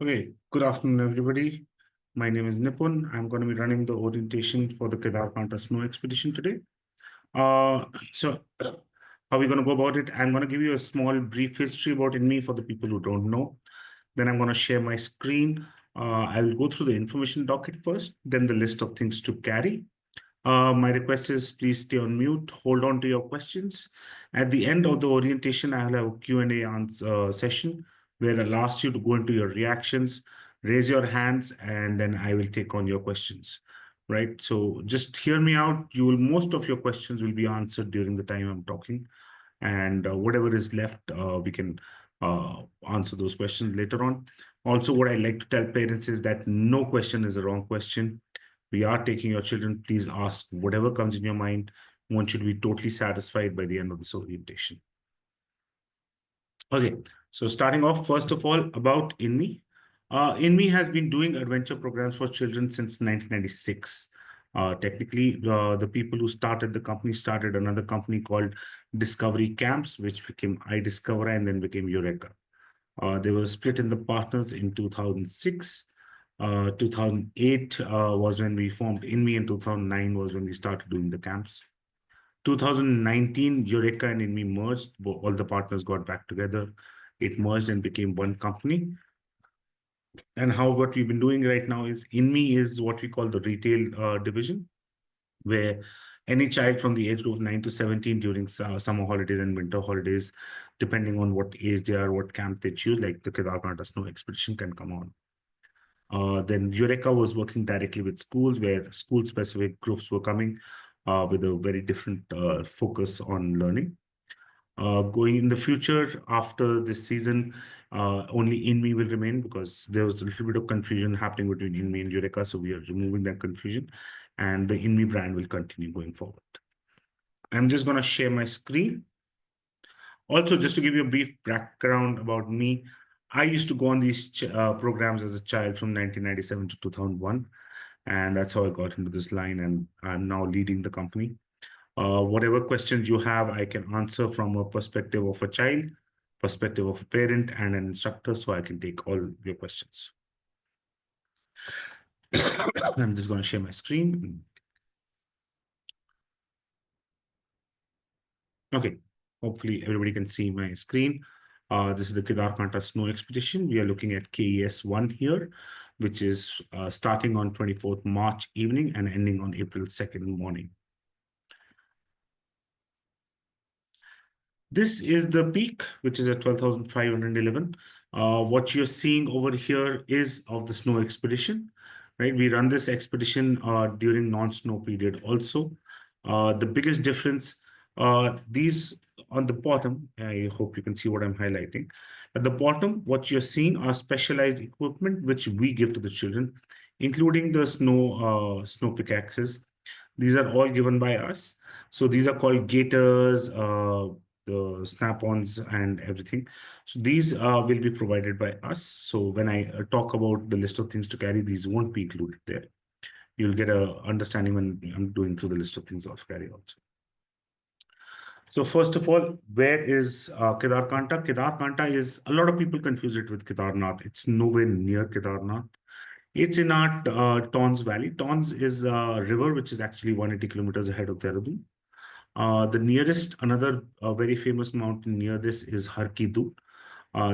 Okay, good afternoon, everybody. My name is Nipun. I'm going to be running the orientation for the Kedarkantha snow expedition today. So how are we going to go about it? I'm going to give you a small brief history about Inme for the people who don't know. Then I'm going to share my screen. I'll go through the information docket first, then the list of things to carry. My request is please stay on mute, hold on to your questions. At the end of the orientation, I'll have a Q&A session where I'll ask you to go into your reactions, raise your hands, and then I will take on your questions, right? So just hear me out. Most of your questions will be answered during the time I'm talking, and whatever is left, we can answer those questions later on. Also, what I like to tell parents is that no question is the wrong question. We are taking your children. Please ask whatever comes in your mind. One should be totally satisfied by the end of this orientation. Okay, so starting off, first of all, about Inme. Inme has been doing adventure programs for children since 1996. Technically, the people who started the company started another company called Discovery Camps, which became iDiscover and then became Eureka. They were split in the partners in 2006. 2008 was when we formed Inme, and 2009 was when we started doing the camps. 2019, Eureka and Inme merged. All the partners got back together. It merged and became one company. And what we've been doing right now is Inme is what we call the retail division, where any child from the age group of 9 to 17 during summer holidays and winter holidays, depending on what age they are, what camp they choose, like the Kedarkantha Snow Expedition can come on. Then Eureka was working directly with schools where school-specific groups were coming with a very different focus on learning. Going in the future, after this season, only Inme will remain because there was a little bit of confusion happening between Inme and Eureka, so we are removing that confusion, and the Inme brand will continue going forward. I'm just going to share my screen. Also, just to give you a brief background about me, I used to go on these programs as a child from 1997 to 2001, and that's how I got into this line, and I'm now leading the company. Whatever questions you have, I can answer from a perspective of a child, perspective of a parent, and an instructor, so I can take all your questions. I'm just going to share my screen. Okay, hopefully everybody can see my screen. This is the Kedarkantha Snow Expedition. We are looking at KES1 here, which is starting on 24th March evening and ending on April 2nd morning. This is the peak, which is at 12,511. What you're seeing over here is of the snow expedition, right? We run this expedition during non-snow period also. The biggest difference, these on the bottom, I hope you can see what I'm highlighting. At the bottom, what you're seeing are specialized equipment, which we give to the children, including the snow pickaxes. These are all given by us. So these are called gaiters, the snap-ons and everything. So these will be provided by us. So when I talk about the list of things to carry, these won't be included there. You'll get a understanding when I'm doing through the list of things to carry also. So first of all, where is Kedarkantha? Kedarkantha is, a lot of people confuse it with Kedarnath. It's nowhere near Kedarnath. It's in our Tons Valley. Tons is a river which is actually 180 kilometers ahead of Dehradun. The nearest, another very famous mountain near this is Har Ki Dun.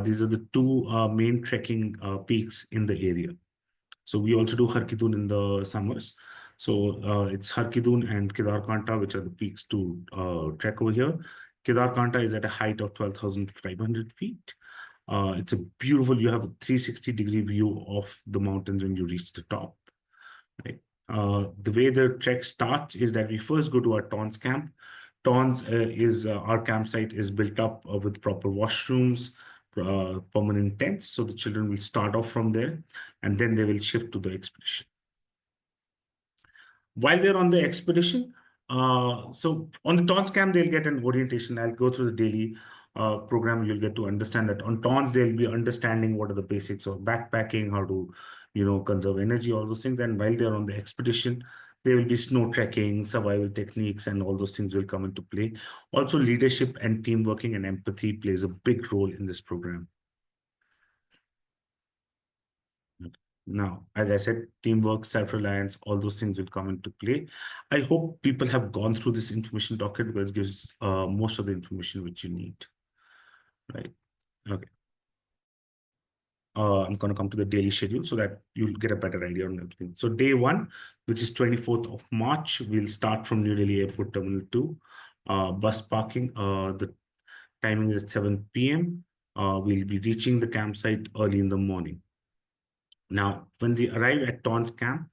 These are the two main trekking peaks in the area. So we also do Har Ki Dun in the summers. So it's Har Ki Dun and Kedarkantha, which are the peaks to trek over here. Kedarkantha is at a height of 12,500 feet. It's a beautiful, you have a 360-degree view of the mountains when you reach the top. Right? The way the trek starts is that we first go to our Tons camp. Tons is our campsite is built up with proper washrooms, permanent tents. So the children will start off from there, and then they will shift to the expedition. While they're on the expedition, so on the Tons camp, they'll get an orientation. I'll go through the daily program. You'll get to understand that on Tons, they'll be understanding what are the basics of backpacking, how to, conserve energy, all those things. And while they're on the expedition, there will be snow trekking, survival techniques, and all those things will come into play. Also, leadership and team working and empathy plays a big role in this program. Now, as I said, teamwork, self-reliance, all those things will come into play. I hope people have gone through this information docket because it gives most of the information which you need, right? Okay. I'm going to come to the daily schedule so that you'll get a better idea on everything. So day one, which is 24th of March, we'll start from New Delhi Airport Terminal 2. Bus parking, the timing is 7 p.m. We'll be reaching the campsite early in the morning. Now, when they arrive at Ton's camp,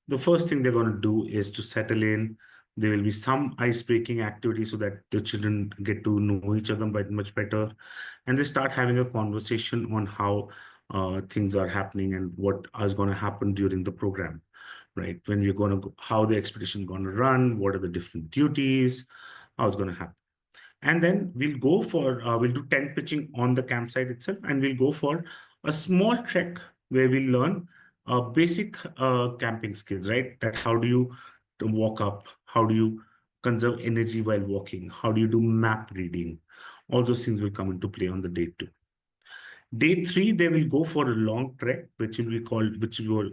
the first thing they're going to do is to settle in. There will be some ice-breaking activity so that the children get to know each other much better. And they start having a conversation on how things are happening and what is going to happen during the program, right? When we're going to go, how the expedition going to run, what are the different duties, how it's going to happen. And then we'll go for, we'll do tent pitching on the campsite itself, and we'll go for a small trek where we learn basic camping skills, right? That how do you walk up? How do you conserve energy while walking? How do you do map reading? All those things will come into play on the day two. Day three, they will go for a long trek, which will be called,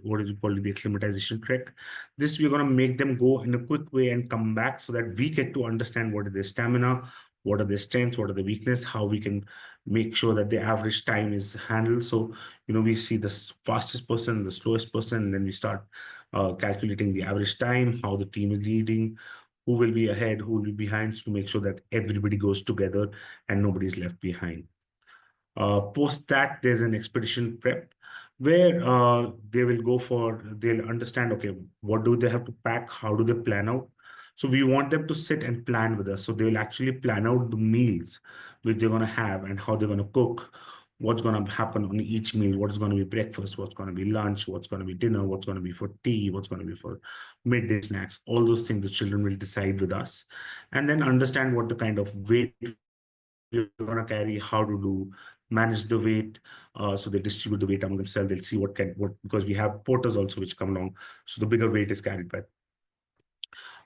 what is called the acclimatization trek. This we're going to make them go in a quick way and come back so that we get to understand what is their stamina, what are their strengths, what are the weakness, how we can make sure that the average time is handled. So, we see the fastest person, the slowest person, and then we start calculating the average time, how the team is leading, who will be ahead, who will be behind, to make sure that everybody goes together and nobody's left behind. Post that, there's an expedition prep where they'll understand, okay, what do they have to pack? How do they plan out? So we want them to sit and plan with us. So they'll actually plan out the meals which they're going to have and how they're going to cook, what's going to happen on each meal, what is going to be breakfast, what's going to be lunch, what's going to be dinner, what's going to be for tea, what's going to be for midday snacks. All those things the children will decide with us, and then understand what the kind of weight you're going to carry, how to do manage the weight. So they distribute the weight among themselves. They'll see because we have porters also which come along. So the bigger weight is carried by.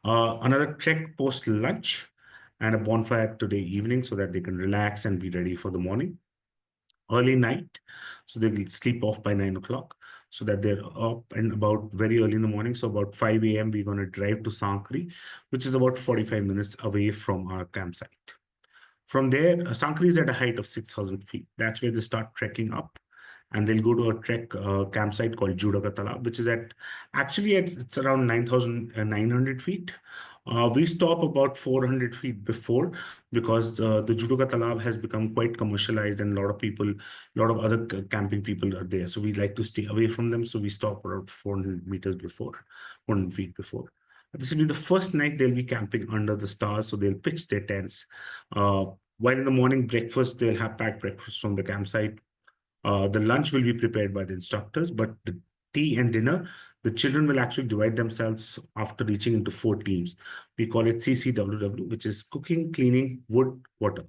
Another trek post lunch and a bonfire today evening so that they can relax and be ready for the morning. Early night, so they will sleep off by 9 o'clock so that they're up and about very early in the morning. So about 5 a.m. we're going to drive to Sankri, which is about 45 minutes away from our campsite. From there, Sankri is at a height of 6,000 feet. That's where they start trekking up. And they'll go to a trek campsite called Judaka, which is it's around 9,900 feet. We stop about 400 feet before because the Judaka Talab has become quite commercialized and a lot of other camping people are there. So we like to stay away from them. So we stop around 400 meters before, 400 feet before. This will be the first night they'll be camping under the stars. So they'll pitch their tents. While in the morning breakfast, they'll have packed breakfast from the campsite. The lunch will be prepared by the instructors, but the tea and dinner, the children will actually divide themselves after reaching into 4 teams. We call it CCWW, which is cooking, cleaning, wood, water.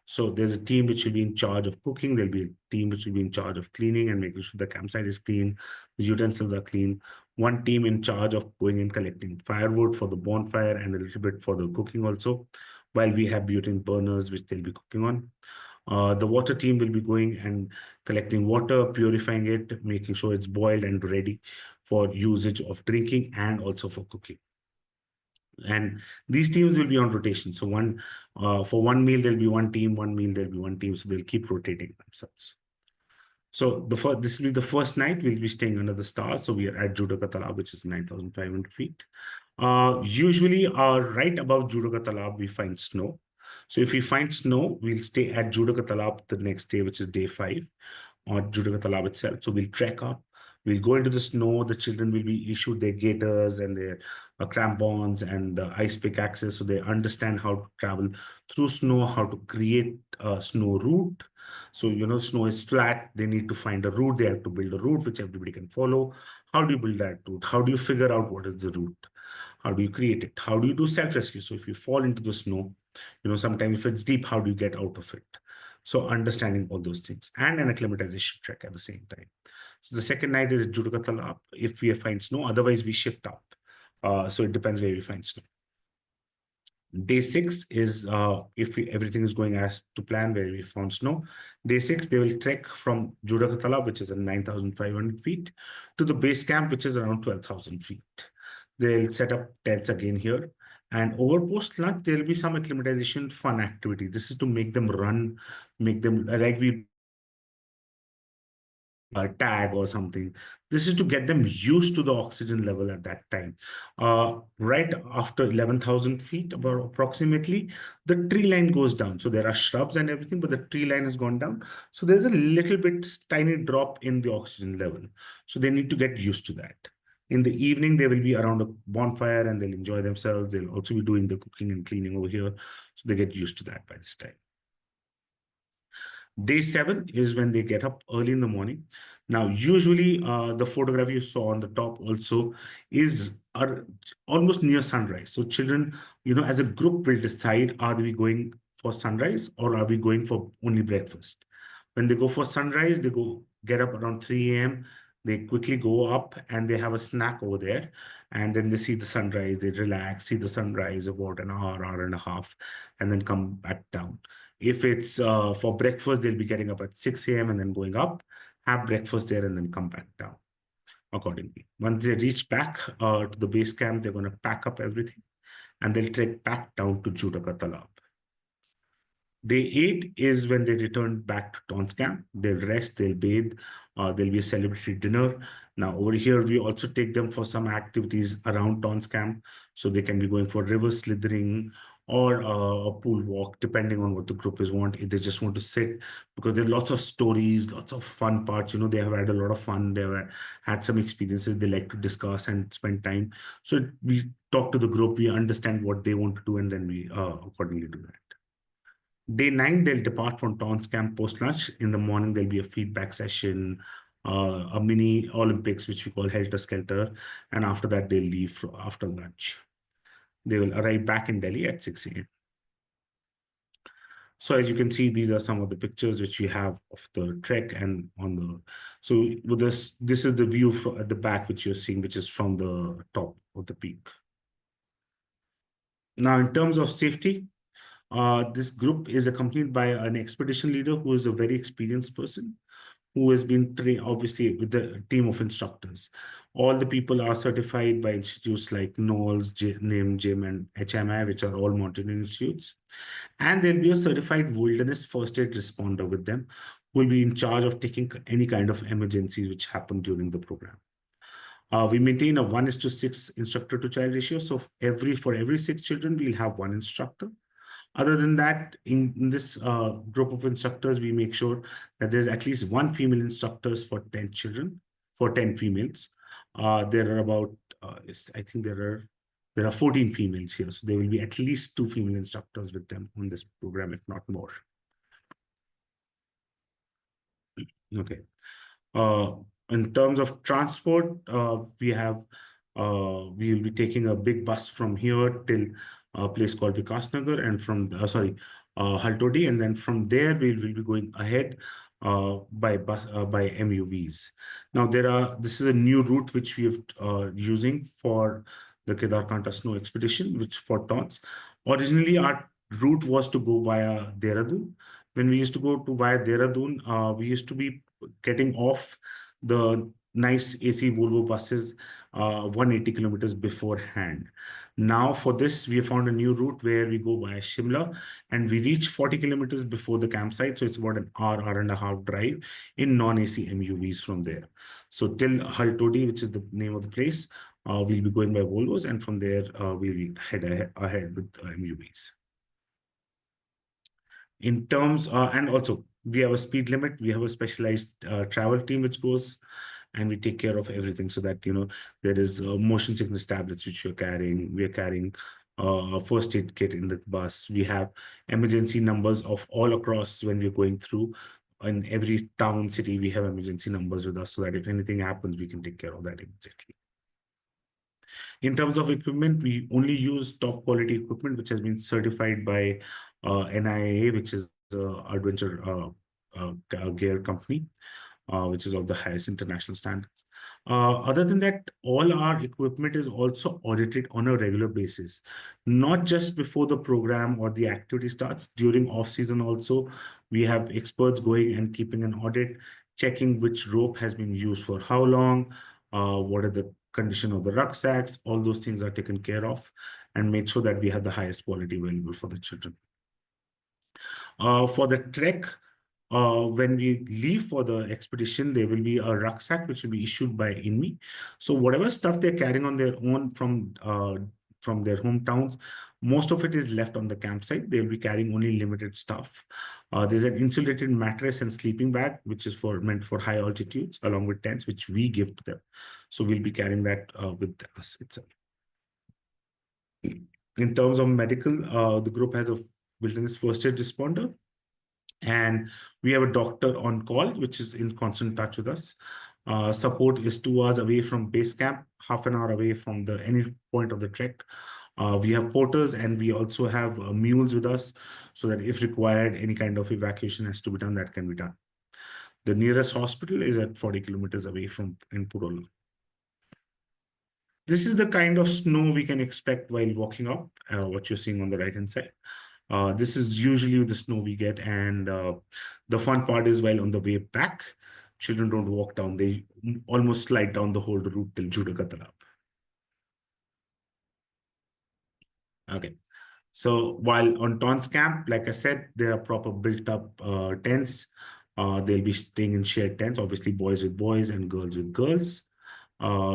So there's a team which will be in charge of cooking. There'll be a team which will be in charge of cleaning and making sure the campsite is clean, the utensils are clean. One team in charge of going and collecting firewood for the bonfire and a little bit for the cooking also, while we have butane burners which they'll be cooking on. The water team will be going and collecting water, purifying it, making sure it's boiled and ready for usage of drinking and also for cooking. And these teams will be on rotation. So for one meal, there'll be one team, one meal, there'll be one team. So they'll keep rotating themselves. So this will be the first night. We'll be staying under the stars. So we are at Judaka Talab, which is 9,500 feet. Usually, right above Judaka Talab, we find snow. So if we find snow, we'll stay at Judaka Talab the next day, which is day 5, on Judaka Talab itself. So we'll trek up. We'll go into the snow. The children will be issued their gaiters and their crampons and the ice pickaxes, so they understand how to travel through snow, how to create a snow route. So, snow is flat. They need to find a route. They have to build a route which everybody can follow. How do you build that route? How do you figure out what is the route? How do you create it? How do you do self-rescue? So if you fall into the snow, sometimes if it's deep, how do you get out of it? So understanding all those things and an acclimatization trek at the same time. So the second night is Judaka Talab if we find snow. Otherwise, we shift up. So it depends where we find snow. Day 6 is if everything is going as to plan, where we found snow. Day 6, they will trek from Kedarkantha, which is at 9,500 feet, to the base camp, which is around 12,000 feet. They'll set up tents again here. And over post lunch, there will be some acclimatization fun activity. This is to make them run, make them like we tag or something. This is to get them used to the oxygen level at that time. Right after 11,000 feet, about approximately, the tree line goes down. So there are shrubs and everything, but the tree line has gone down. So there's a little bit tiny drop in the oxygen level. So they need to get used to that. In the evening, they will be around a bonfire and they'll enjoy themselves. They'll also be doing the cooking and cleaning over here. So they get used to that by this time. Day 7 is when they get up early in the morning. Now, usually the photograph you saw on the top also is almost near sunrise. So children, as a group will decide, are we going for sunrise or are we going for only breakfast? When they go for sunrise, they get up around 3 a.m. They quickly go up and they have a snack over there. And then they see the sunrise, they relax, see the sunrise about an hour and a half, and then come back down. If it's for breakfast, they'll be getting up at 6 a.m. and then going up, have breakfast there, and then come back down accordingly. Once they reach back to the base camp, they're going to pack up everything and they'll trek back down to Judaka. Day 8 is when they return back to Ton's camp. They'll rest, they'll bathe, there'll be a celebratory dinner. Now, over here, we also take them for some activities around Ton's camp. So they can be going for river slithering or a pool walk, depending on what the group is want. If they just want to sit, because there are lots of stories, lots of fun parts. They have had a lot of fun. They have had some experiences they like to discuss and spend time. So we talk to the group, we understand what they want to do, and then we accordingly do that. Day 9, they'll depart from Ton's camp post-lunch. In the morning, there'll be a feedback session, a mini Olympics, which we call Helter Skelter. And after that, they'll leave after lunch. They will arrive back in Delhi at 6 a.m. So as you can see, these are some of the pictures which we have of the trek and on the. So with this is the view at the back, which you're seeing, which is from the top of the peak. Now, in terms of safety, this group is accompanied by an expedition leader who is a very experienced person who has been trained, obviously, with the team of instructors. All the people are certified by institutes like NOLS, NIM, JIM, and HMI, which are all mountaineering institutes. And there'll be a certified wilderness first aid responder with them who will be in charge of taking any kind of emergencies which happen during the program. We maintain a 1:6 instructor to child ratio. So for every 6 children, we'll have 1 instructor. Other than that, in this group of instructors, we make sure that there's at least 1 female instructors for 10 children, for 10 females. There are about, I think there are 14 females here. So there will be at least 2 female instructors with them on this program, if not more. Okay. In terms of transport, we will be taking a big bus from here till a place called Vikasnagar and from Haltodi, and then from there we will be going ahead by MUVs. Now this is a new route which we have using for the Kedarkantha snow expedition, which for Tons. Originally, our route was to go via Dehradun. When we used to go via Dehradun, we used to be getting off the nice AC Volvo buses 180 kilometers beforehand. Now for this, we have found a new route where we go via Shimla and we reach 40 kilometers before the campsite. So it's about an hour and a half drive in non-AC MUVs from there. So till Haltodi, which is the name of the place, we'll be going by Volvos, and from there we'll head ahead with MUVs. In terms, and also we have a speed limit. We have a specialized travel team which goes and we take care of everything so that, there is motion sickness tablets which we're carrying. We are carrying a first aid kit in the bus. We have emergency numbers of all across when we're going through. In every town, city, we have emergency numbers with us so that if anything happens, we can take care of that immediately. In terms of equipment, we only use top quality equipment, which has been certified by NIA, which is the adventure gear company. which is of the highest international standards. Other than that, all our equipment is also audited on a regular basis, not just before the program or the activity starts. During off season also, we have experts going and keeping an audit, checking which rope has been used for how long, what are the condition of the rucksacks. All those things are taken care of and made sure that we have the highest quality available for the children. For the trek, when we leave for the expedition, there will be a rucksack which will be issued by Inme. So whatever stuff they're carrying on their own from their hometowns, most of it is left on the campsite. They'll be carrying only limited stuff. There's an insulated mattress and sleeping bag, which is meant for high altitudes, along with tents, which we give to them. So we'll be carrying that with us itself. In terms of medical, the group has a wilderness first aid responder, and we have a doctor on call, which is in constant touch with us. Support is 2 hours away from base camp, half an hour away from any point of the trek. We have porters, and we also have mules with us, so that if required, any kind of evacuation has to be done, that can be done. The nearest hospital is at 40 kilometers away in Purola. This is the kind of snow we can expect while walking up, what you're seeing on the right-hand side. This is usually the snow we get, and the fun part is while on the way back, children don't walk down. They almost slide down the whole route till Judakatala. Okay. So while on Tons camp, like I said, there are proper built-up tents. They'll be staying in shared tents, obviously boys with boys and girls with girls.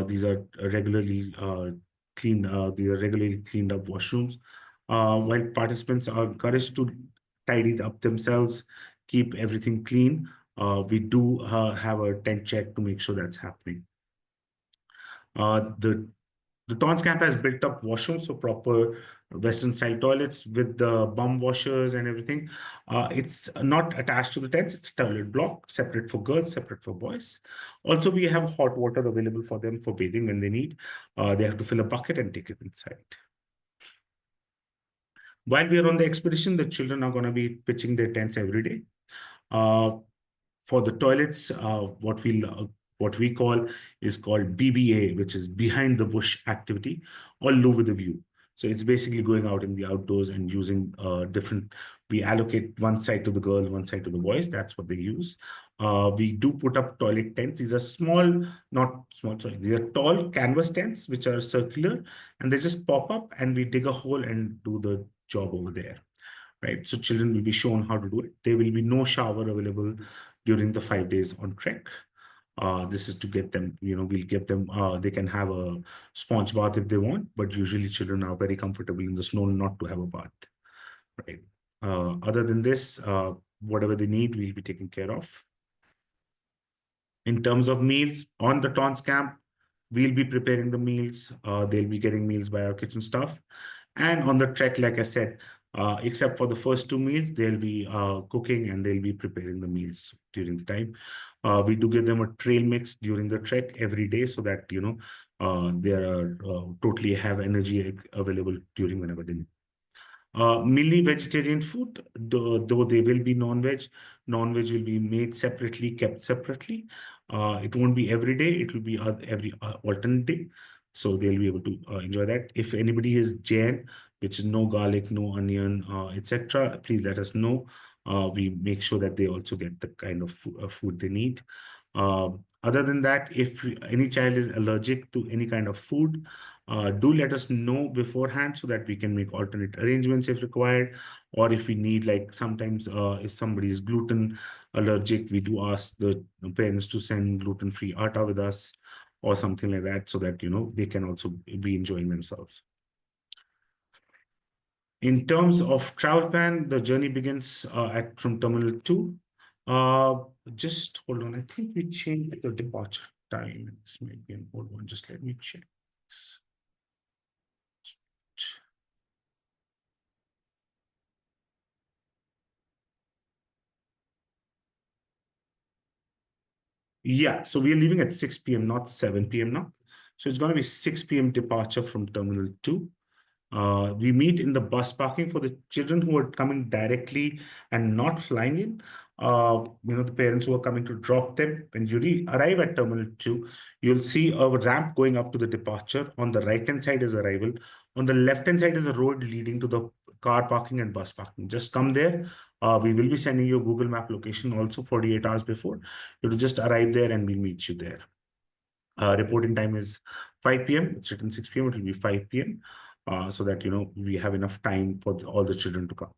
These are regularly cleaned. These are regularly cleaned up washrooms. While participants are encouraged to tidy up themselves, keep everything clean, we do have a tent check to make sure that's happening. The Tons camp has built up washrooms, so proper Western style toilets with the bum washers and everything. It's not attached to the tents, it's a toilet block, separate for girls, separate for boys. Also, we have hot water available for them for bathing when they need. They have to fill a bucket and take it inside. While we are on the expedition, the children are going to be pitching their tents every day. For the toilets, what we call is called BBA, which is behind the bush activity, or low with a view. So it's basically going out in the outdoors and using different. We allocate one side to the girls, one side to the boys. That's what they use. We do put up toilet tents. These are small, not small, sorry. These are tall canvas tents, which are circular, and they just pop up, and we dig a hole and do the job over there. Right. So children will be shown how to do it. There will be no shower available during the 5 days on trek. This is to get them, we'll give them, they can have a sponge bath if they want, but usually children are very comfortable in the snow not to have a bath. Right. Other than this, whatever they need, we'll be taking care of. In terms of meals, on the Tons camp, we'll be preparing the meals. They'll be getting meals by our kitchen staff. And on the trek, like I said, except for the first 2 meals, they'll be cooking and they'll be preparing the meals during the time. We do give them a trail mix during the trek every day so that, they are totally have energy available during whenever they need. Mainly vegetarian food, though they will be non-veg. Non-veg will be made separately, kept separately. It won't be every day. It will be every alternate day. So they'll be able to enjoy that. If anybody is Jain, which is no garlic, no onion, etc., please let us know. We make sure that they also get the kind of food they need. Other than that, if any child is allergic to any kind of food, do let us know beforehand so that we can make alternate arrangements if required. Or if we need, like sometimes if somebody is gluten allergic, we do ask the parents to send gluten-free atta with us or something like that so that, they can also be enjoying themselves. In terms of travel plan, the journey begins from Terminal 2. Just hold on. I think we changed the departure time. This might be an old one. Just let me check. Yeah, so we are leaving at 6 p.m., not 7 p.m. now. So it's going to be 6 p.m. departure from Terminal 2. We meet in the bus parking for the children who are coming directly and not flying in. the parents who are coming to drop them. When you arrive at Terminal 2, you'll see a ramp going up to the departure. On the right-hand side is arrival. On the left-hand side is a road leading to the car parking and bus parking. Just come there. We will be sending you a Google Map location also 48 hours before. You will just arrive there and we'll meet you there. Reporting time is 5 p.m. It's written 6 p.m. It will be 5 p.m. So that, we have enough time for all the children to come.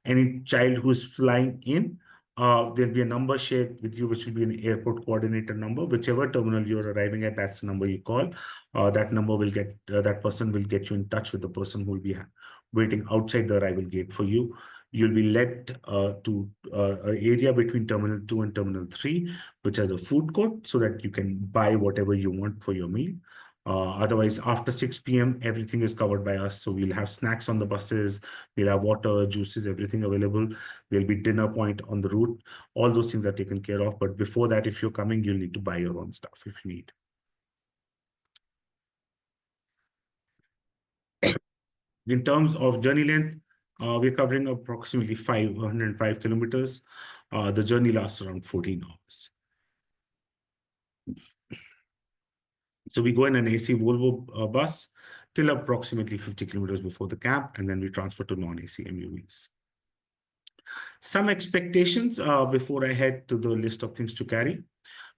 Any child who is flying in, there'll be a number shared with you, which will be an airport coordinator number. Whichever terminal you're arriving at, that's the number you call. That number will get, that person will get you in touch with the person who will be waiting outside the arrival gate for you. You'll be led to an area between Terminal 2 and Terminal 3, which has a food court, so that you can buy whatever you want for your meal. Otherwise, after 6 p.m., everything is covered by us. So we'll have snacks on the buses, we'll have water, juices, everything available. There'll be dinner point on the route. All those things are taken care of. But before that, if you're coming, you'll need to buy your own stuff if you need. In terms of journey length, we're covering approximately 505 kilometers. The journey lasts around 14 hours. So we go in an AC Volvo bus till approximately 50 kilometers before the camp, and then we transfer to non-AC MUVs. Some expectations before I head to the list of things to carry,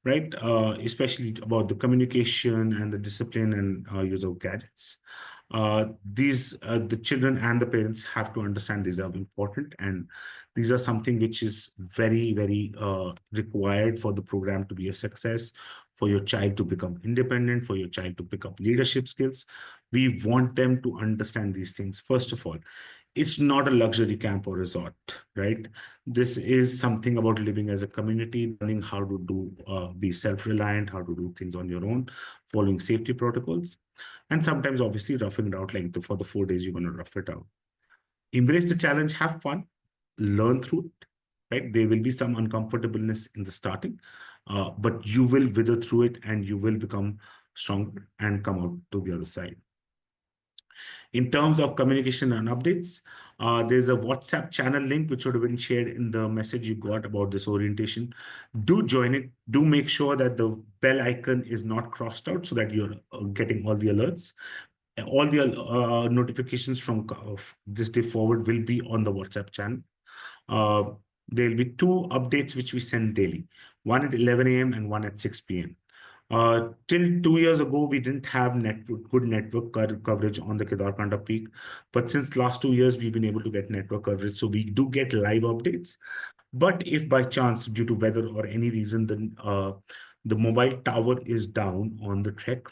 right? Especially about the communication and the discipline and use of gadgets. The children and the parents have to understand these are important, and these are something which is very, very required for the program to be a success, for your child to become independent, for your child to pick up leadership skills. We want them to understand these things. First of all, it's not a luxury camp or resort, right? This is something about living as a community, learning how to be self-reliant, how to do things on your own, following safety protocols, and sometimes obviously roughing it out, like for the 4 days you're going to rough it out. Embrace the challenge, have fun, learn through it, right? There will be some uncomfortableness in the starting, but you will wither through it and you will become stronger and come out to the other side. In terms of communication and updates, there's a WhatsApp channel link which would have been shared in the message you got about this orientation. Do join it. Do make sure that the bell icon is not crossed out so that you're getting all the alerts. All the notifications from this day forward will be on the WhatsApp channel. There'll be 2 updates which we send daily, one at 11 a.m. and one at 6 p.m. Till 2 years ago, we didn't have good network coverage on the Kedarkantha peak. But since last 2 years, we've been able to get network coverage. So we do get live updates. But if by chance, due to weather or any reason, the mobile tower is down on the trek,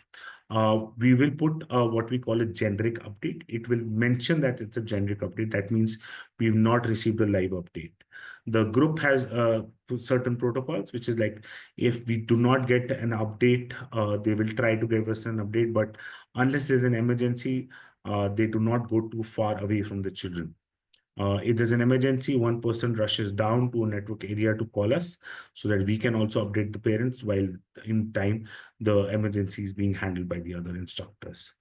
we will put what we call a generic update. It will mention that it's a generic update. That means we've not received a live update. The group has certain protocols, which is like, if we do not get an update, they will try to give us an update. But unless there's an emergency, they do not go too far away from the children. If there's an emergency, one person rushes down to a network area to call us so that we can also update the parents, while in time the emergency is being handled by the other instructors.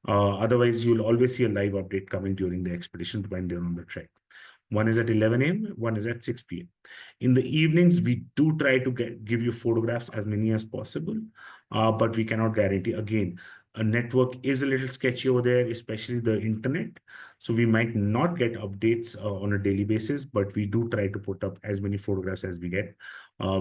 Otherwise, you'll always see a live update coming during the expedition when they're on the trek. One is at 11 a.m., one is at 6 p.m. In the evenings, we do try to give you photographs, as many as possible, but we cannot guarantee. Again, a network is a little sketchy over there, especially the internet. So we might not get updates on a daily basis, but we do try to put up as many photographs as we get.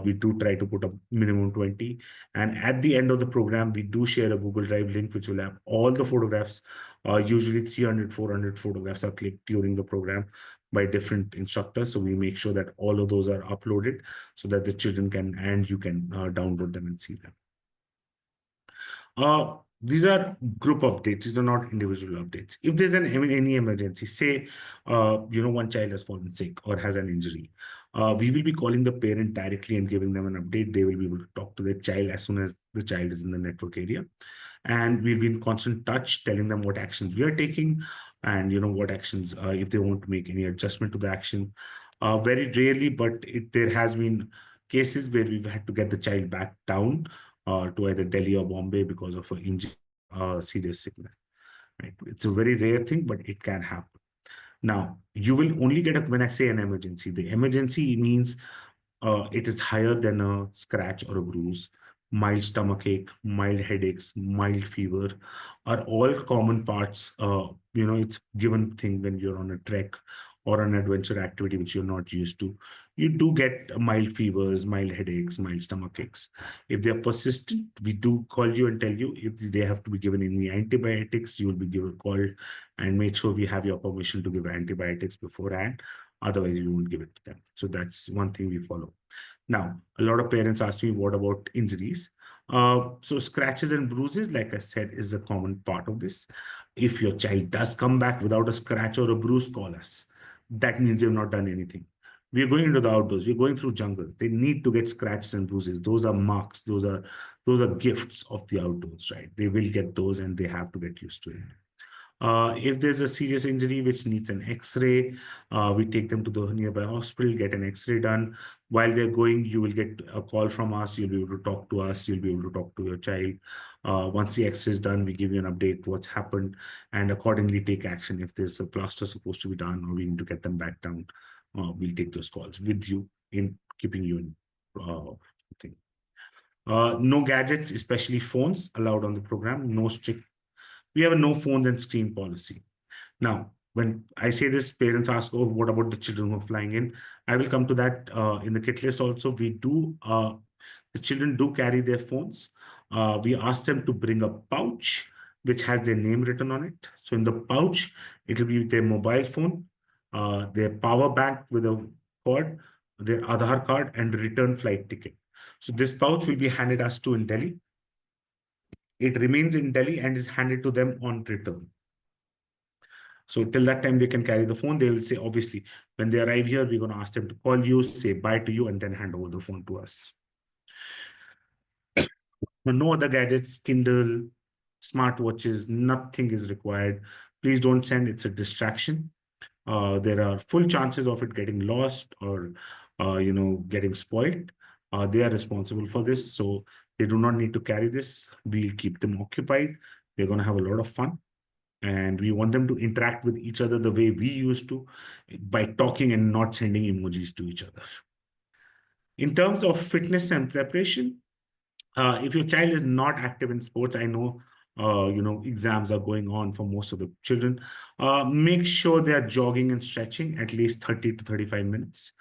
We do try to put up minimum 20. And at the end of the program, we do share a Google Drive link, which will have all the photographs. Usually 300, 400 photographs are clicked during the program by different instructors. So we make sure that all of those are uploaded so that the children can, and you can download them and see them. These are group updates. These are not individual updates. If there's any emergency, say, one child has fallen sick or has an injury, we will be calling the parent directly and giving them an update. They will be able to talk to their child as soon as the child is in the network area. And we'll be in constant touch, telling them what actions we are taking and, what actions, if they want to make any adjustment to the action. Very rarely, but there has been cases where we've had to get the child back down to either Delhi or Bombay because of an injury, serious sickness. Right? It's a very rare thing, but it can happen. Now, you will only get when I say an emergency, the emergency means it is higher than a scratch or a bruise. Mild stomachache, mild headaches, mild fever are all common parts. It's given thing when you're on a trek or an adventure activity which you're not used to. You do get mild fevers, mild headaches, mild stomachaches. If they're persistent, we do call you and tell you if they have to be given any antibiotics, you will be given called and make sure we have your permission to give antibiotics beforehand. Otherwise, we won't give it to them. So that's one thing we follow. Now, a lot of parents ask me, what about injuries? So scratches and bruises, like I said, is a common part of this. If your child does come back without a scratch or a bruise, call us. That means you've not done anything. We're going into the outdoors. We're going through jungles. They need to get scratches and bruises. Those are marks. Those are gifts of the outdoors, right? They will get those, and they have to get used to it. If there's a serious injury which needs an X-ray, we take them to the nearby hospital, get an X-ray done. While they're going, you will get a call from us. You'll be able to talk to us. You'll be able to talk to your child. Once the X-ray is done, we give you an update what's happened and accordingly take action. If there's a plaster supposed to be done or we need to get them back down, we'll take those calls with you in keeping you in thing. No gadgets, especially phones, allowed on the program. We have a no phones and screen policy. Now, when I say this, parents ask, oh, what about the children who are flying in? I will come to that in the kit list also. The children do carry their phones. We ask them to bring a pouch which has their name written on it. So in the pouch, it will be their mobile phone, their power bank with a cord, their Aadhaar card, and return flight ticket. So this pouch will be handed us to in Delhi. It remains in Delhi and is handed to them on return. So till that time, they can carry the phone. They will say, obviously, when they arrive here, we're going to ask them to call you, say bye to you, and then hand over the phone to us. But no other gadgets, Kindle, smartwatches, nothing is required. Please don't send. It's a distraction. There are full chances of it getting lost or, getting spoiled. They are responsible for this. So they do not need to carry this. We'll keep them occupied. They're going to have a lot of fun. And we want them to interact with each other the way we used to by talking and not sending emojis to each other. In terms of fitness and preparation, if your child is not active in sports, I know, exams are going on for most of the children. Make sure they are jogging and stretching at least 30 to 35 minutes.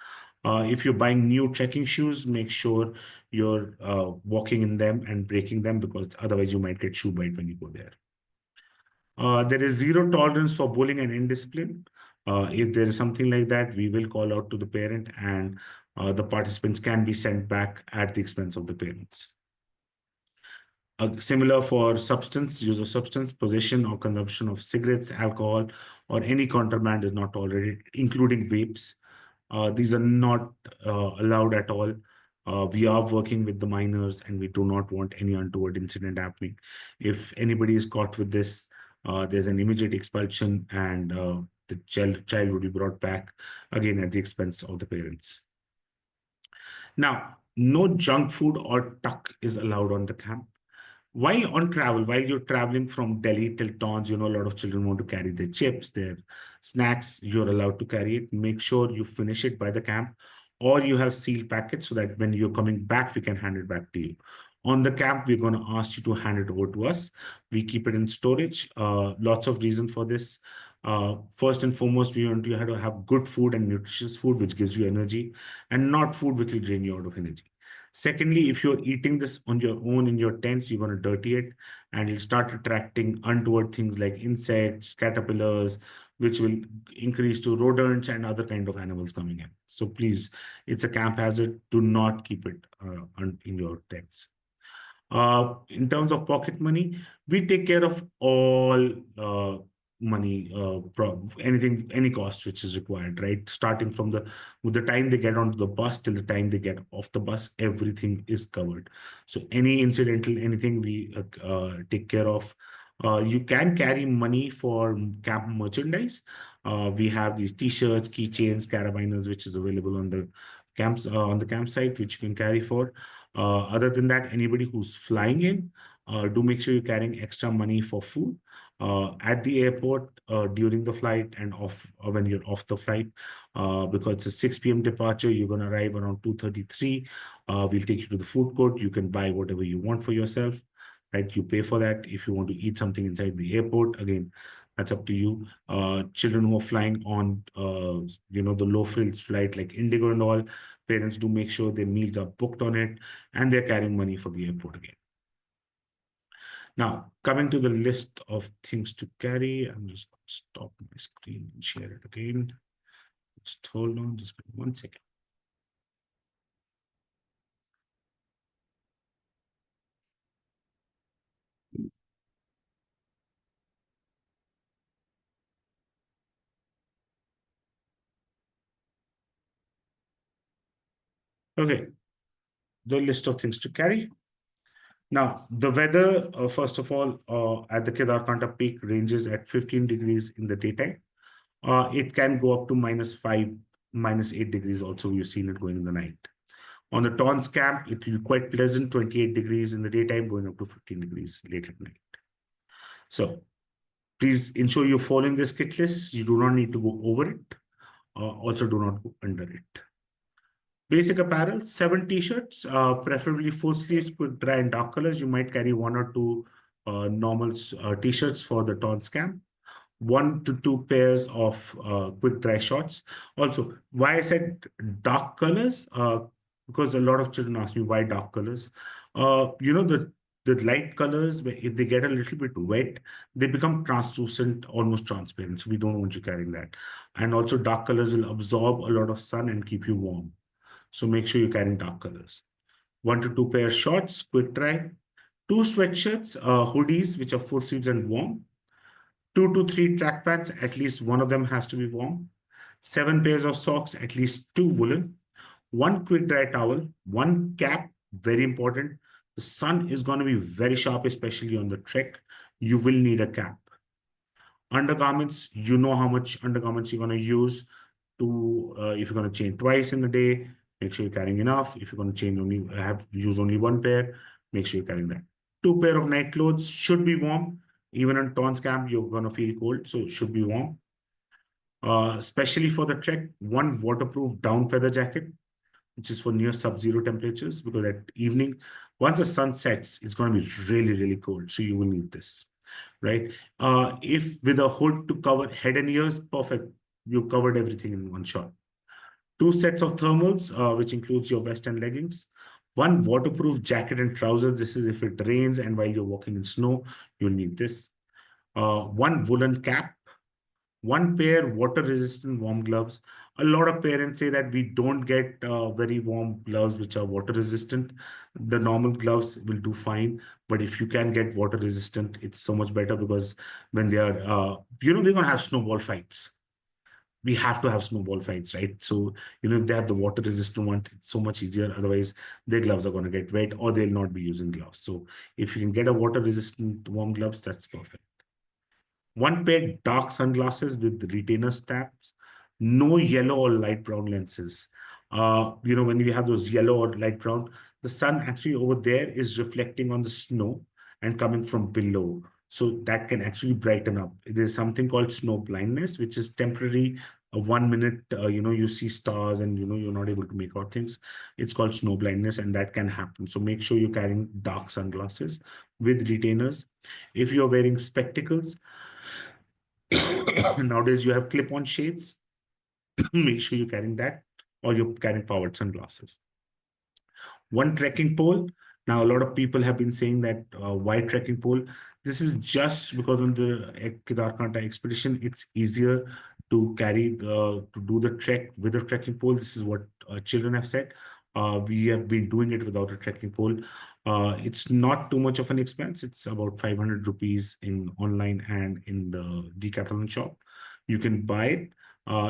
If you're buying new trekking shoes, make sure you're walking in them and breaking them because otherwise you might get shoe bite when you go there. There is zero tolerance for bullying and indiscipline. If there is something like that, we will call out to the parent and the participants can be sent back at the expense of the parents. Similar for use of substance, possession or consumption of cigarettes, alcohol, or any contraband is not tolerated, including vapes. These are not allowed at all. We are working with the minors and we do not want any untoward incident happening. If anybody is caught with this, there's an immediate expulsion and the child will be brought back again at the expense of the parents. Now, no junk food or tuck is allowed on the camp. While on travel, while you're traveling from Delhi till Tons, a lot of children want to carry their chips, their snacks. You're allowed to carry it. Make sure you finish it by the camp or you have sealed packets so that when you're coming back, we can hand it back to you. On the camp, we're going to ask you to hand it over to us. We keep it in storage. Lots of reasons for this. First and foremost, we want you to have good food and nutritious food, which gives you energy, and not food which will drain you out of energy. Secondly, if you're eating this on your own in your tents, you're going to dirty it and you'll start attracting untoward things like insects, caterpillars, which will increase to rodents and other kind of animals coming in. So please, it's a camp hazard. Do not keep it in your tents. In terms of pocket money, we take care of all money, any cost which is required, right? Starting from with the time they get onto the bus till the time they get off the bus, everything is covered. So any incidental, anything we take care of. You can carry money for camp merchandise. We have these T-shirts, keychains, carabiners, which is available on the campsite, which you can carry for. Other than that, anybody who's flying in, Do make sure you're carrying extra money for food at the airport during the flight and off when you're off the flight, because it's a 6 p.m. departure. You're going to arrive around 2:33. We'll take you to the food court. You can buy whatever you want for yourself, right? You pay for that. If you want to eat something inside the airport, again, that's up to you. Children who are flying on, the low frills flight like Indigo and all, parents do make sure their meals are booked on it and they're carrying money for the airport again. Now, coming to the list of things to carry, I'm just going to stop my screen and share it again. Just hold on, just 1 second. Okay, the list of things to carry. Now, the weather, first of all, at the Kedarkantha peak ranges at 15 degrees in the daytime. It can go up to -5, -8 degrees also. We've seen it going in the night. On the Tons camp, it will be quite pleasant, 28 degrees in the daytime, going up to 15 degrees late at night. So please ensure you're following this kit list. You do not need to go over it. Also, do not go under it. Basic apparel, 7 t-shirts, preferably full sleeves, quick dry and dark colors. You might carry 1 or 2 normal t-shirts for the Tons camp. 1 to 2 pairs of quick dry shorts. Also, why I said dark colors, because a lot of children ask me why dark colors. The light colors, if they get a little bit wet, they become translucent, almost transparent. So we don't want you carrying that. And also dark colors will absorb a lot of sun and keep you warm. So make sure you're carrying dark colors. 1 to 2 pair shorts, quick dry. 2 sweatshirts, hoodies, which are full sleeves and warm. 2 to 3 track pants, at least one of them has to be warm. 7 pairs of socks, at least 2 woolen. 1 quick dry towel. 1 cap, very important. The sun is going to be very sharp, especially on the trek. You will need a cap. Undergarments, you know how much undergarments you're going to use. If you're going to change twice in a day, make sure you're carrying enough. If you're going to use only 1 pair, make sure you're carrying that. 2 pair of night clothes should be warm. Even on Tons camp, you're going to feel cold, so it should be warm. Especially for the trek, 1 waterproof down feather jacket, which is for near sub-zero temperatures, because at evening, once the sun sets, it's going to be really, really cold. So you will need this, right? If with a hood to cover head and ears, perfect. You covered everything in one shot. 2 sets of thermals, which includes your vest and leggings. 1 waterproof jacket and trousers. This is if it rains and while you're walking in snow, you'll need this. 1 woolen cap. 1 pair water-resistant warm gloves. A lot of parents say that we don't get very warm gloves which are water-resistant. The normal gloves will do fine, but if you can get water-resistant, it's so much better, because when they are, we're going to have snowball fights. We have to have snowball fights, right? So, if they have the water-resistant one, it's so much easier. Otherwise, their gloves are going to get wet or they'll not be using gloves. So if you can get a water-resistant warm gloves, that's perfect. 1 pair dark sunglasses with retainer straps. No yellow or light brown lenses. When you have those yellow or light brown, the sun actually over there is reflecting on the snow and coming from below. So that can actually brighten up. There's something called snow blindness, which is temporary. 1 minute, you see stars and, you're not able to make out things. It's called snow blindness, and that can happen. So make sure you're carrying dark sunglasses with retainers. If you're wearing spectacles, nowadays you have clip-on shades. Make sure you're carrying that, or you're carrying powered sunglasses. 1 trekking pole. Now, a lot of people have been saying that why trekking pole? This is just because on the Kedarkantha expedition, it's easier to do the trek with a trekking pole. This is what children have said. We have been doing it without a trekking pole. It's not too much of an expense. It's about 500 rupees in online and in the Decathlon shop. You can buy it.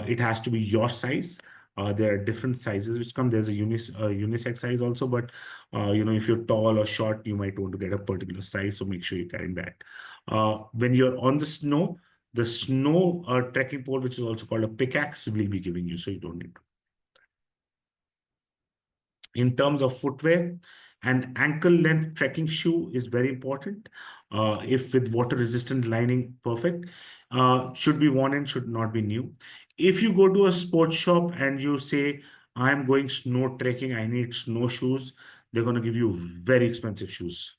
It has to be your size. There are different sizes which come. There's a unisex size also, but if you're tall or short, you might want to get a particular size. So make sure you're carrying that. When you're on the snow trekking pole, which is also called a pickaxe, will be giving you, so you don't need to. In terms of footwear, An ankle length trekking shoe is very important. If with water resistant lining, perfect. Should be worn and should not be new. If you go to a sports shop and you say, I'm going snow trekking, I need snowshoes, they're going to give you very expensive shoes,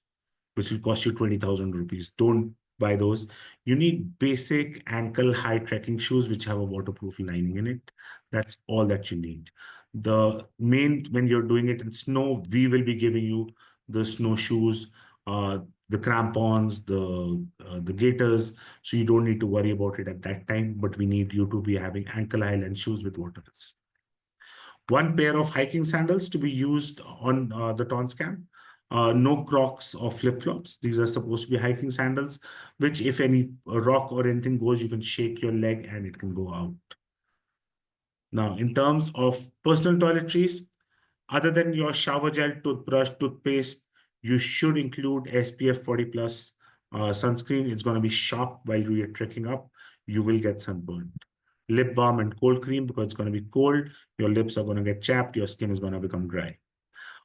which will cost you 20,000 rupees. Don't buy those. You need basic ankle high trekking shoes which have a waterproof lining in it. That's all that you need. The main, when you're doing it in snow, we will be giving you the snowshoes, the crampons, the gaiters, so you don't need to worry about it at that time. But we need you to be having ankle high length shoes with water resistance. One pair of hiking sandals to be used on the Tons camp. No Crocs or flip-flops. These are supposed to be hiking sandals, which if any rock or anything goes, you can shake your leg and it can go out. Now, in terms of personal toiletries, other than your shower gel, toothbrush, toothpaste, you should include SPF 40 plus sunscreen. It's going to be sharp while we are trekking up. You will get sunburned. Lip balm and cold cream because it's going to be cold. Your lips are going to get chapped. Your skin is going to become dry.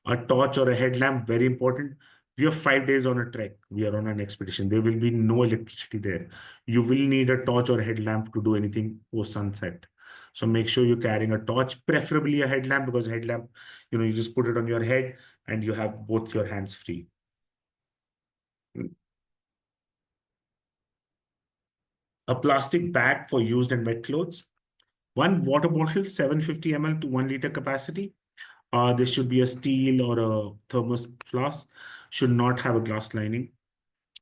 A torch or a headlamp, very important. We are 5 days on a trek. We are on an expedition. There will be no electricity there. You will need a torch or a headlamp to do anything post sunset. So make sure you're carrying a torch, preferably a headlamp, because a headlamp, you just put it on your head and you have both your hands free. A plastic bag for used and wet clothes. One water bottle, 750 ml to 1 liter capacity. This should be a steel or a thermos flask, should not have a glass lining.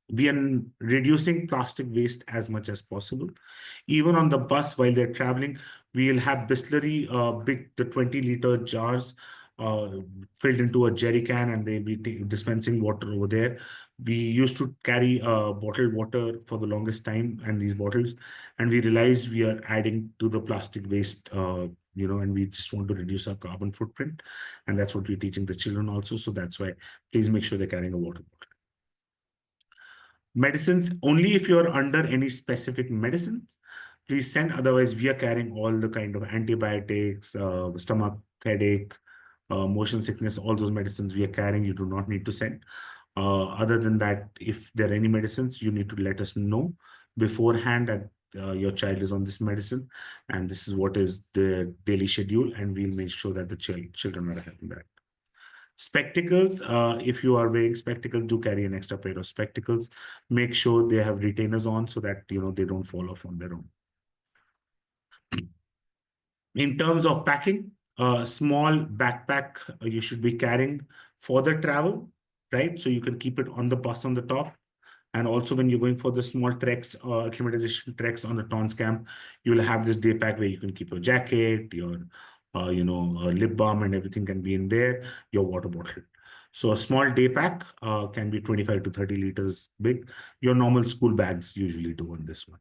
We are reducing plastic waste as much as possible. Even on the bus while they're traveling, we'll have Bisleri, the 20-liter jars uh, filled into a jerry can, and they'll be dispensing water over there. We used to carry bottled water for the longest time and these bottles, and we realized we are adding to the plastic waste, and we just want to reduce our carbon footprint. And that's what we're teaching the children also. So that's why please make sure they're carrying a water bottle. Medicines, only if you're under any specific medicines, please send. Otherwise, we are carrying all the kind of antibiotics, stomach headache, motion sickness, all those medicines we are carrying. You do not need to send. Other than that, if there are any medicines, you need to let us know beforehand that your child is on this medicine, and this is what is the daily schedule, and we'll make sure that the children are having that. Spectacles, if you are wearing spectacles, do carry an extra pair of spectacles. Make sure they have retainers on so that they don't fall off on their own. In terms of packing, a small backpack you should be carrying for the travel, right? So you can keep it on the bus on the top. And also when you're going for the small treks, acclimatization treks on the Tons camp, you'll have this day pack where you can keep your jacket, your, lip balm and everything can be in there, your water bottle. So a small day pack can be 25 to 30 liters big. Your normal school bags usually do on this one.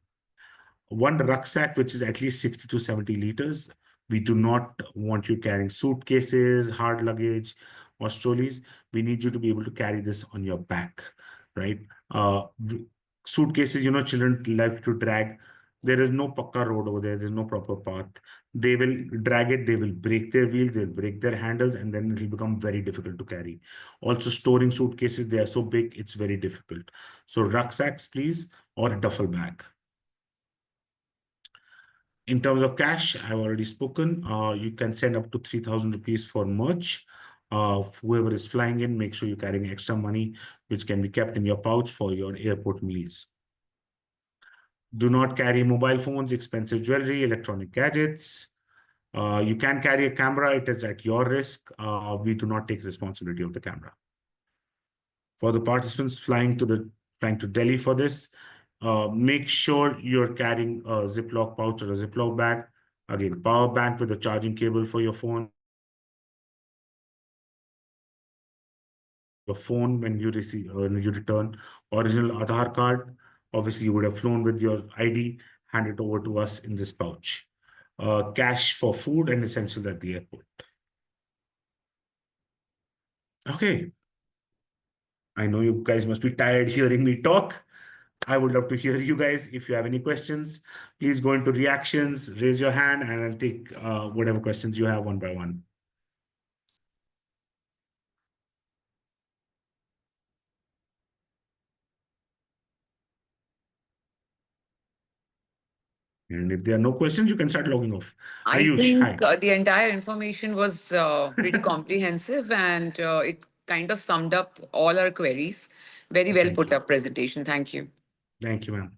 One rucksack, which is at least 60 to 70 liters. We do not want you carrying suitcases, hard luggage, or trolleys. We need you to be able to carry this on your back, right? Suitcases, children like to drag. There is no pakka road over there. There's no proper path. They will drag it. They will break their wheels. They'll break their handles, and then it will become very difficult to carry. Also, storing suitcases, they are so big, it's very difficult. So rucksacks, please, or a duffel bag. In terms of cash, I've already spoken. You can send up to 3,000 rupees for merch. Whoever is flying in, make sure you're carrying extra money, which can be kept in your pouch for your airport meals. Do not carry mobile phones, expensive jewelry, electronic gadgets. You can carry a camera. It is at your risk. We do not take responsibility of the camera. For the participants flying to Delhi for this, make sure you're carrying a Ziploc pouch or a Ziploc bag. Again, power bank with a charging cable for your phone. Your phone when you return. Original Aadhaar card. Obviously, you would have flown with your ID. Hand it over to us in this pouch. Cash for food and essentials at the airport. Okay. I know you guys must be tired hearing me talk. I would love to hear you guys. If you have any questions, please go into reactions, raise your hand, and I'll take whatever questions you have one by one. And if there are no questions, you can start logging off. I Ayush, think hi. the entire information was pretty comprehensive, and it kind of summed up all our queries. Very well Thank put you. up presentation. Thank you. Thank you, ma'am.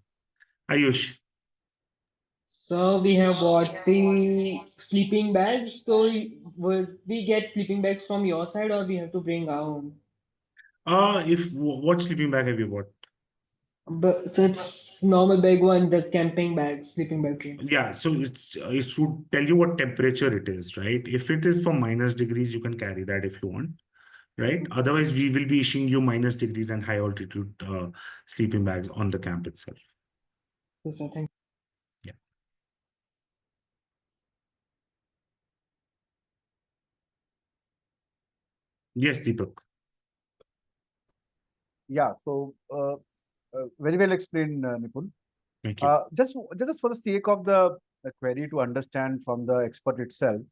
Ayush. So we have bought the sleeping bags. So will we get sleeping bags from your side or we have to bring our own? What sleeping bag have you bought? But so it's normal bag one, the camping bag, sleeping bag one. Yeah, so it should tell you what temperature it is, right? If it is for minus degrees, you can carry that if you want, right? Otherwise, we will be issuing you minus degrees and high altitude sleeping bags on the camp itself. So sir, thank Yeah. Yes, Deepak. Yeah, so very well explained, Nipun. Thank you. Just for the sake of the query to understand from the expert itself,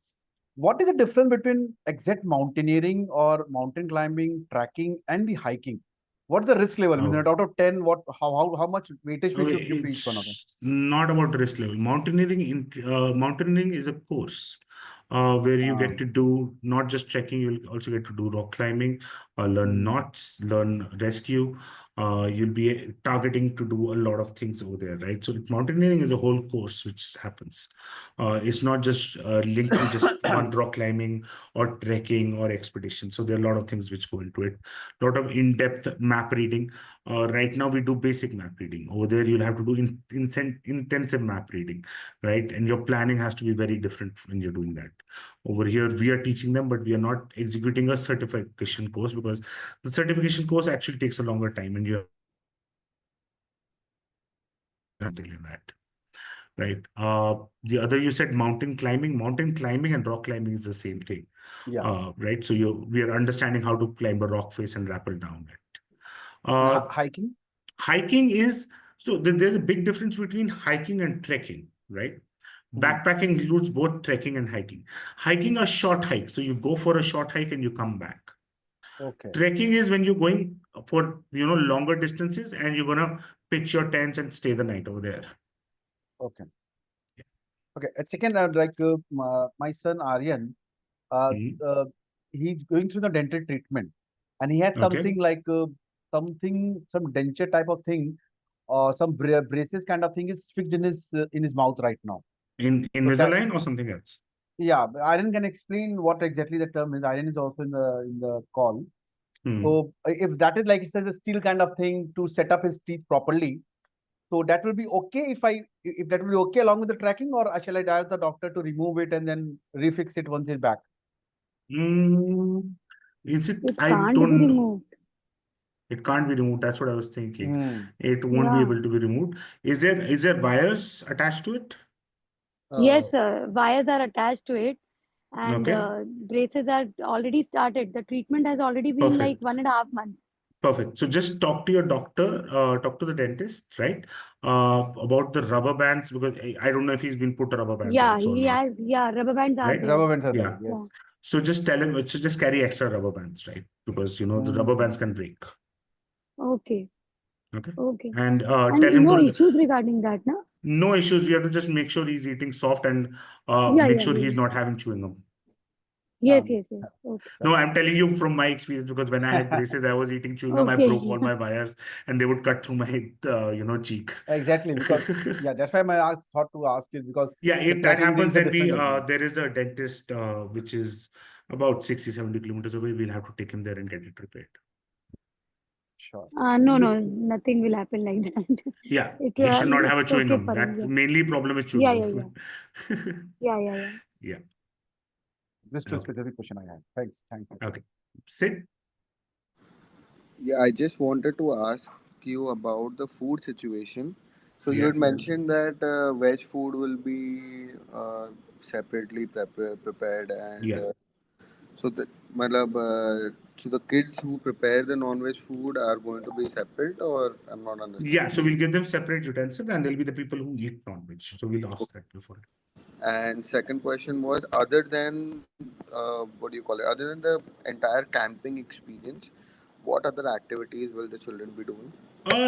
what is the difference between exact mountaineering or mountain climbing, trekking, and the hiking? What is the risk level? I mean, Oh, out of 10, how much weightage we okay, should give to each one of them? it's not about risk level. Mountaineering is a course where you Uh, get to do not just trekking, you'll also get to do rock climbing, learn hmm, knots, learn rescue. You'll be targeting to do a lot of things over there, right? So mountaineering is a whole course which happens. It's not just linked to just one rock climbing or trekking or expedition. So there are a lot of things which go into it. A lot of in-depth map reading. Right now we do basic map reading. Over there you'll have to do intensive map reading, right? And your planning has to be very different when you're doing that. Over here we are teaching them, but we are not executing a certification course because the certification course actually takes a longer time and you have to in that, right? The other, you said mountain climbing and rock climbing is the same thing, yeah. right? So we are understanding how to climb a rock face and rappel down it. And uh, hiking? Hiking is, so there's a big difference between hiking and trekking, right? Hmm, Backpacking includes both trekking and hiking. Hiking a short hike, so you go for a short hike and you come back. okay, Trekking is when you're going for longer distances and you're gonna pitch your tents and stay the night over there. okay, okay. And second, my son Aryan, uh, Mhm. uh, he's going through the dental treatment, and he had Okay. something like some denture type of thing, or some braces kind of thing is fixed in his mouth right now. In So that, Invisalign or something else? yeah, but Aryan can explain what exactly the term is. Aryan is also in the call. Hmm. So if that is like it says a steel kind of thing to set up his teeth properly, so that will be okay if that will be okay along with the tracking, or shall I ask the doctor to remove it and then refix it once it's back? Mm, is it? It I can't be don't know. removed. It can't be removed. That's what I was thinking. Hmm. It won't be Yeah. able to be removed. Is there wires attached to it? Uh, Yes, wires are attached to it, and Okay, braces are already started. The treatment has already been like perfect. 1.5 months. Perfect. So just talk to your doctor, talk to the dentist, right? About the rubber bands because I don't know if he's been put rubber bands Yeah, also or he not, has. Yeah, rubber bands are right? there. Rubber bands are there. Yeah. Yeah. Yes. So just tell him, so just carry extra rubber bands, right? Because the rubber Hmm. bands can break. Okay. Okay. Okay. And tell And him no to issues regarding that, no? no issues. We have to just make sure he's eating soft and Yeah, make yeah, sure yeah. he's not having chewing gum. Yes, Um, yes, yes. Okay. No, that's I'm telling you from my experience because when I had braces, I was eating chewing gum. I Okay. broke all my wires, and they would cut through my, cheek. exactly because yeah, that's why thought to ask is because Yeah, the if that carrying there happens, is a then difference as well. there is a dentist which is about 60, 70 kilometers away. We'll have to take him there and get it repaired. Sure. No, This no, nothing will happen like that. Yeah, he should not have a It's chewing okay gum. for him. That's Yeah. mainly problem is chewing Yeah, yeah, yeah. gum. Yeah, yeah, yeah. Yeah. this two Okay. specific question I have. Thanks. Thank you. Okay. Sit. Yeah, I just wanted to ask you about the food situation. So you Yeah. had mentioned that veg food will be separately prepared, and Yeah. so the matlab, so the kids who prepare the non-veg food are going to be separate, or I'm not Yeah. understanding. So we'll give them separate utensils, and there'll be the people who eat non-veg. So we'll ask that before. And second question was, other than what do you call it? Other than the entire camping experience, what other activities will the children be doing?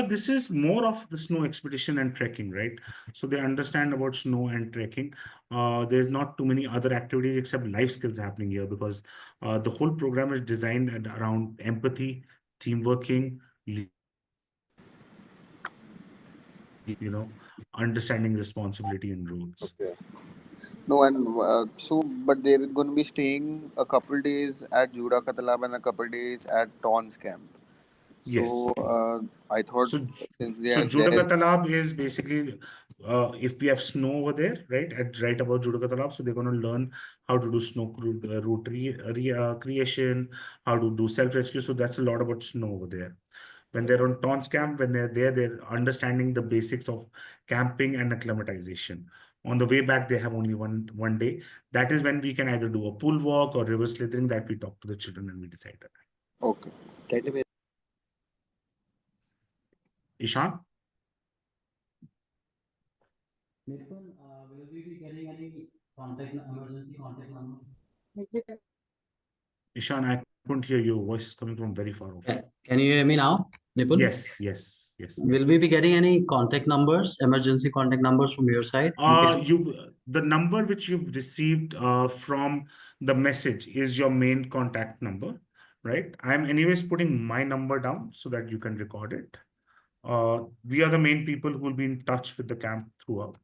This is more of the snow expedition and trekking, right? So they understand about snow and trekking. There's not too many other activities except life skills happening here, because the whole program is designed around empathy, team working, understanding responsibility and roles. Okay. No, and but they're going to be staying a couple days at Juda Katalab and a couple days at Ton's camp. Yes. So I thought So, since they so are there, Judaka Talab is basically, if we have snow over there, right, right above Judaka Talab, so they're going to learn how to do snow route creation, how to do self-rescue. So that's a lot about snow over there. When they're on Tons camp, when they're there, they're understanding the basics of camping and acclimatization. On the way back, they have only one day. That is when we can either do a pool walk or river slithering, that we talk to the children and we decide that. okay. Ishan? Nipun, will we be getting any emergency contact numbers? Ishan, I couldn't hear you. Your voice is coming from very far off. Can you hear me now, Nipun? Yes. Will we be getting any contact numbers, emergency contact numbers from your side? The number which you've received from the message is your main contact number, right? I'm anyways putting my number down so that you can record it. We are the main people who will be in touch with the camp throughout.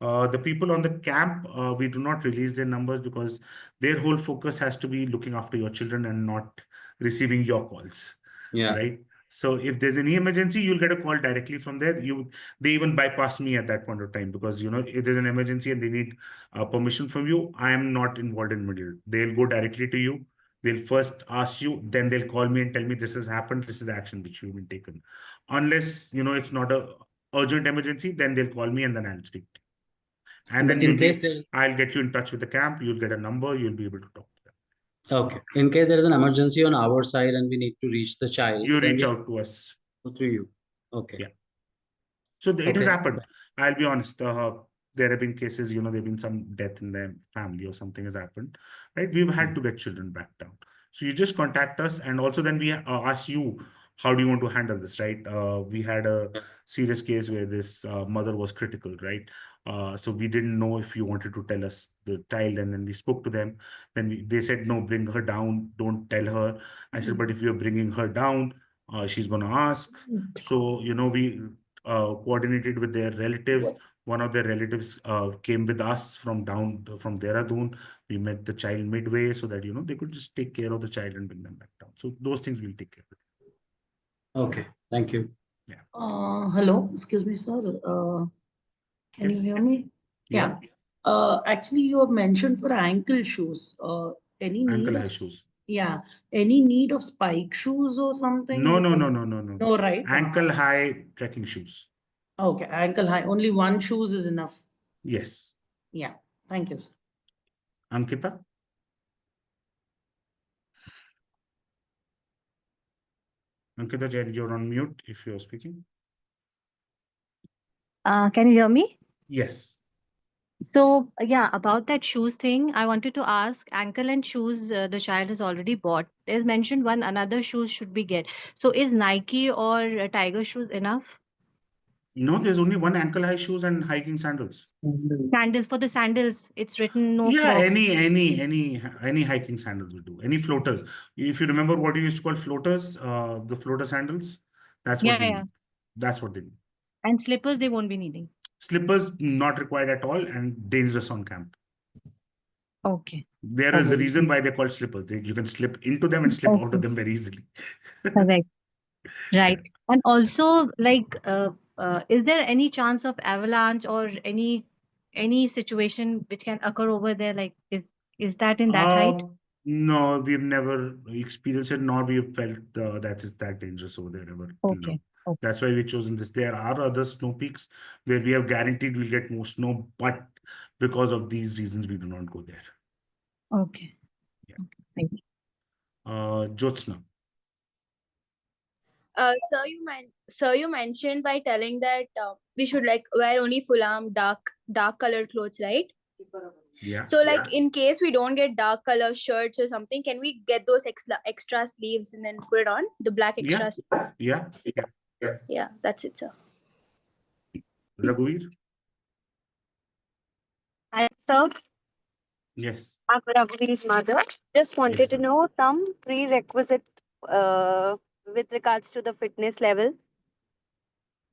The people on the camp, we do not release their numbers because their whole focus has to be looking after your children and not receiving your calls. Yeah. Right. So if there's any emergency, you'll get a call directly from there. They even bypass me at that point of time, because if there's an emergency and they need permission from you, I am not involved in middle. They'll go directly to you. They'll first ask you, then they'll call me and tell me this has happened. This is the action which will be taken. Unless it's not a urgent emergency, then they'll call me and then I'll speak to you. And then I'll get you in touch with the camp. You'll get a number. You'll be able to talk to them. Okay. In case there is an emergency on our side and we need to reach the child, you reach out to us. Through you. Okay. Yeah. So it has happened. I'll be honest. There have been cases, there have been some death in their family or something has happened, right? We've had to get children back down. So you just contact us, and also then we ask you, how do you want to handle this, right? We had a serious case where this mother was critical, right? So we didn't know if you wanted to tell us the child, and then we spoke to them. Then they said, no, bring her down. Don't tell her. I said, but if you're bringing her down, she's going to ask. So, we coordinated with their relatives. One of their relatives came with us from Dehradun. We met the child midway so that, they could just take care of the child and bring them back down. So those things we'll take care of. Okay. Thank you. Yeah. Hello, excuse me, sir. Can you hear me? Yeah. Actually, you have mentioned for ankle shoes. Any need Ankle of high shoes. Yeah, any need of spike shoes or something? No, Because- No, right? Ankle high trekking shoes. Okay, ankle high. Only one shoes is enough. Yes. Yeah. Thank you, sir. Ankita? Ankita Jain, you're on mute if you're speaking. Can you hear me? Yes. So, yeah, about that shoes thing, I wanted to ask ankle and shoes the child has already bought. There's mentioned one another shoes should be get. So, is Nike or Tiger shoes enough? No, there's only one ankle high shoes and hiking sandals. Sandals, for the sandals, it's written no Yeah, Crocs. any hiking sandals will do. Any floaters. If you remember what you used to call floaters, the floater sandals, that's what they need. That's what they need. And slippers, they won't be needing. Slippers not required at all and dangerous on camp. Okay. There is a reason why they're called slippers. You can slip into them and slip out of them very easily. Correct. Right. And also, like, is there any chance of avalanche or any situation which can occur over there? Like, is that in that height? No, we've never experienced it, nor we've felt that it's that dangerous over there ever. till now. Okay. That's why we've chosen this. There are other snow peaks where we have guaranteed we'll get more snow, but because of these reasons, we do not go there. Okay. Yeah. Okay. Thank you. Jyotsna. Sir, you mentioned by telling that we should like wear only full arm dark colored clothes, right? Yeah. So like in case we don't get dark color shirts or something, can we get those extra sleeves and then put it on the black extra sleeves? Yeah. Yeah, that's it, sir. Raghuveer? Hi, sir. Yes. I'm Raghuveer's mother. Just wanted Yes, to ma'am. know some prerequisite with regards to the fitness level.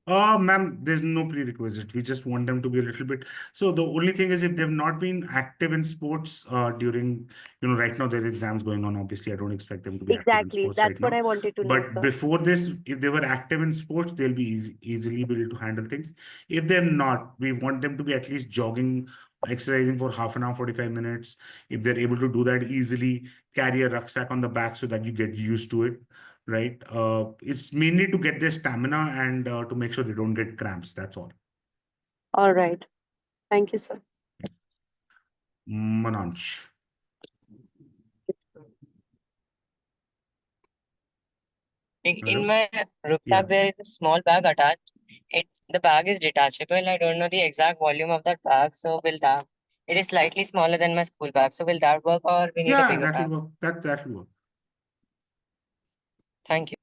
Ma'am, there's no prerequisite. We just want them to be a little bit. So the only thing is if they've not been active in sports during, right now there are exams going on. Obviously, I don't expect them to be active in Exactly. sports That's right what now. I wanted to know, But sir. before this, if they were active in sports, they'll be easily be able to handle things. If they're not, we want them to be at least jogging, exercising for half an hour, 45 minutes. If they're able to do that easily, carry a rucksack on the back so that you get used to it. Right? It's mainly to get their stamina and to make sure they don't get cramps. That's all. All right. Thank you, sir. Mananch. Like Hello? in my rucksack, there is a small bag attached. The bag is detachable. I don't know the exact volume of that bag, so will that it is slightly smaller than my school bag. So will that work, or we need a Yeah, bigger that bag? will work. That will work. Thank you.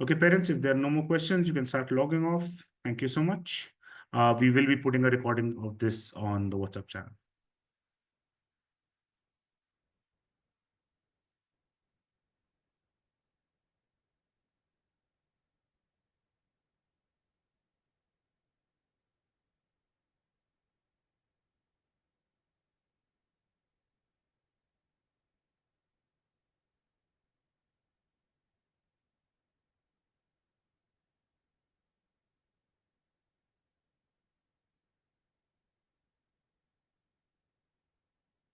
Okay, parents, if there are no more questions, you can start logging off. Thank you so much. We will be putting a recording of this on the WhatsApp channel.